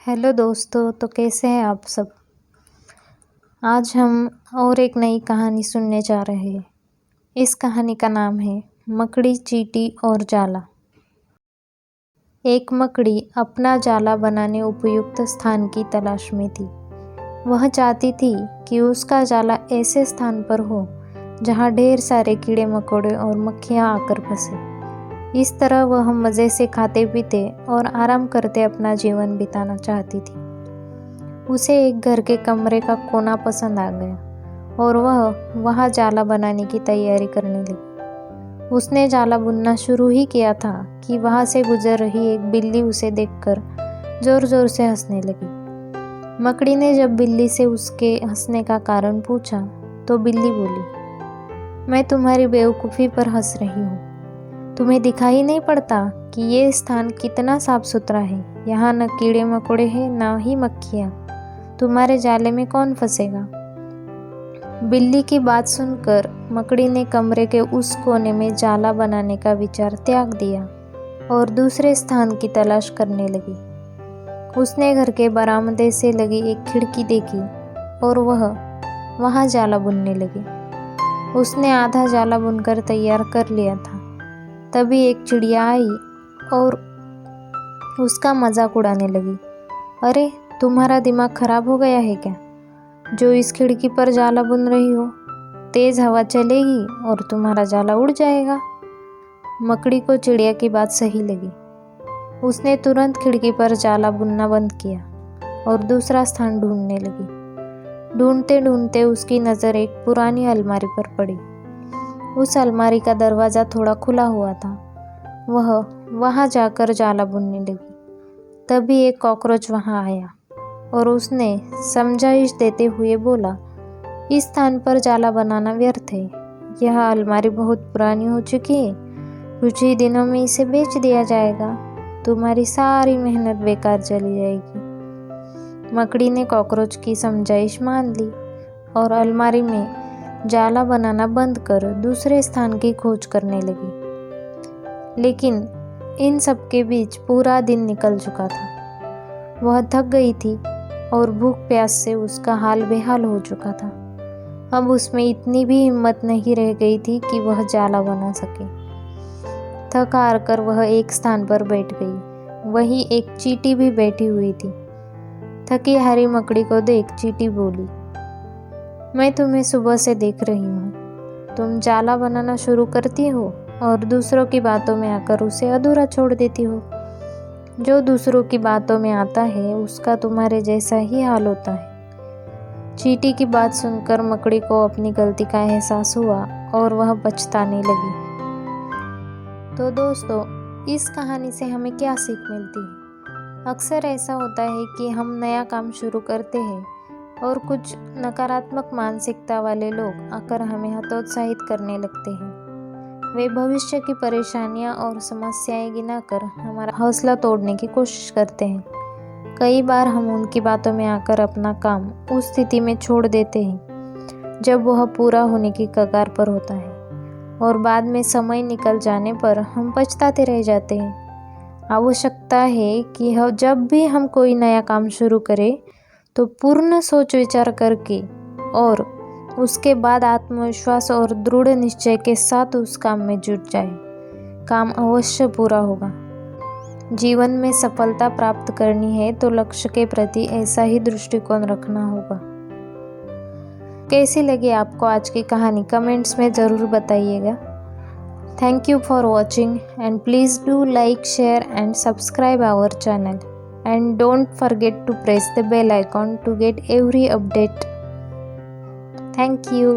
Hello दोस्तों, तो कैसे हैं आप सब। आज हम और एक नई कहानी सुनने जा रहे हैं। इस कहानी का नाम है मकड़ी, चींटी और जाला। एक मकड़ी अपना जाला बनाने उपयुक्त स्थान की तलाश में थी। वह चाहती थी कि उसका जाला ऐसे स्थान पर हो जहाँ ढेर सारे कीड़े मकोड़े और मक्खियाँ आकर फंसे। इस तरह वह मज़े से खाते पीते और आराम करते अपना जीवन बिताना चाहती थी। उसे एक घर के कमरे का कोना पसंद आ गया और वह वहाँ जाला बनाने की तैयारी करने लगी। उसने जाला बुनना शुरू ही किया था कि वहाँ से गुजर रही एक बिल्ली उसे देखकर ज़ोर ज़ोर से हंसने लगी। मकड़ी ने जब बिल्ली से उसके हंसने का कारण पूछा तो बिल्ली बोली, मैं तुम्हारी बेवकूफ़ी पर हंस रही हूँ। तुम्हें दिखाई नहीं पड़ता कि ये स्थान कितना साफ सुथरा है। यहाँ न कीड़े मकोड़े हैं न ही मक्खियाँ। तुम्हारे जाले में कौन फंसेगा। बिल्ली की बात सुनकर मकड़ी ने कमरे के उस कोने में जाला बनाने का विचार त्याग दिया और दूसरे स्थान की तलाश करने लगी। उसने घर के बरामदे से लगी एक खिड़की देखी और वह वहाँ जाला बुनने लगी। उसने आधा जाला बुनकर तैयार कर लिया था। तभी एक चिड़िया आई और उसका मजाक उड़ाने लगी। अरे, तुम्हारा दिमाग खराब हो गया है क्या, जो इस खिड़की पर जाला बुन रही हो। तेज हवा चलेगी और तुम्हारा जाला उड़ जाएगा। मकड़ी को चिड़िया की बात सही लगी। उसने तुरंत खिड़की पर जाला बुनना बंद किया और दूसरा स्थान ढूंढने लगी। ढूंढते ढूंढते उसकी नज़र एक पुरानी अलमारी पर पड़ी। उस अलमारी का दरवाज़ा थोड़ा खुला हुआ था। वह वहाँ जाकर जाला बुनने लगी। तभी एक कॉकरोच वहाँ आया और उसने समझाइश देते हुए बोला, इस स्थान पर जाला बनाना व्यर्थ है। यह अलमारी बहुत पुरानी हो चुकी है। कुछ ही दिनों में इसे बेच दिया जाएगा। तुम्हारी सारी मेहनत बेकार चली जाएगी। मकड़ी ने कॉकरोच की समझाइश मान ली और अलमारी में जाला बनाना बंद कर दूसरे स्थान की खोज करने लगी। लेकिन इन सब के बीच पूरा दिन निकल चुका था। वह थक गई थी और भूख प्यास से उसका हाल बेहाल हो चुका था। अब उसमें इतनी भी हिम्मत नहीं रह गई थी कि वह जाला बना सके। थक हार कर वह एक स्थान पर बैठ गई। वहीं एक चींटी भी बैठी हुई थी। थकी हारी मकड़ी को देख चींटी बोली, मैं तुम्हें सुबह से देख रही हूँ। तुम जाला बनाना शुरू करती हो और दूसरों की बातों में आकर उसे अधूरा छोड़ देती हो। जो दूसरों की बातों में आता है उसका तुम्हारे जैसा ही हाल होता है। चींटी की बात सुनकर मकड़ी को अपनी गलती का एहसास हुआ और वह पछताने लगी। तो दोस्तों, इस कहानी से हमें क्या सीख मिलती है। अक्सर ऐसा होता है कि हम नया काम शुरू करते हैं और कुछ नकारात्मक मानसिकता वाले लोग आकर हमें हतोत्साहित करने लगते हैं। वे भविष्य की परेशानियां और समस्याएं गिनाकर हमारा हौसला तोड़ने की कोशिश करते हैं। कई बार हम उनकी बातों में आकर अपना काम उस स्थिति में छोड़ देते हैं जब वह पूरा होने की कगार पर होता है और बाद में समय निकल जाने पर हम पछताते रह जाते हैं। आवश्यकता है कि जब भी हम कोई नया काम शुरू करें तो पूर्ण सोच विचार करके और उसके बाद आत्मविश्वास और दृढ़ निश्चय के साथ उस काम में जुट जाए। काम अवश्य पूरा होगा। जीवन में सफलता प्राप्त करनी है तो लक्ष्य के प्रति ऐसा ही दृष्टिकोण रखना होगा। कैसी लगी आपको आज की कहानी, कमेंट्स में ज़रूर बताइएगा। Thank you for watching and please do like, share and subscribe our channel. And don't forget to press the bell icon to get every update. Thank you.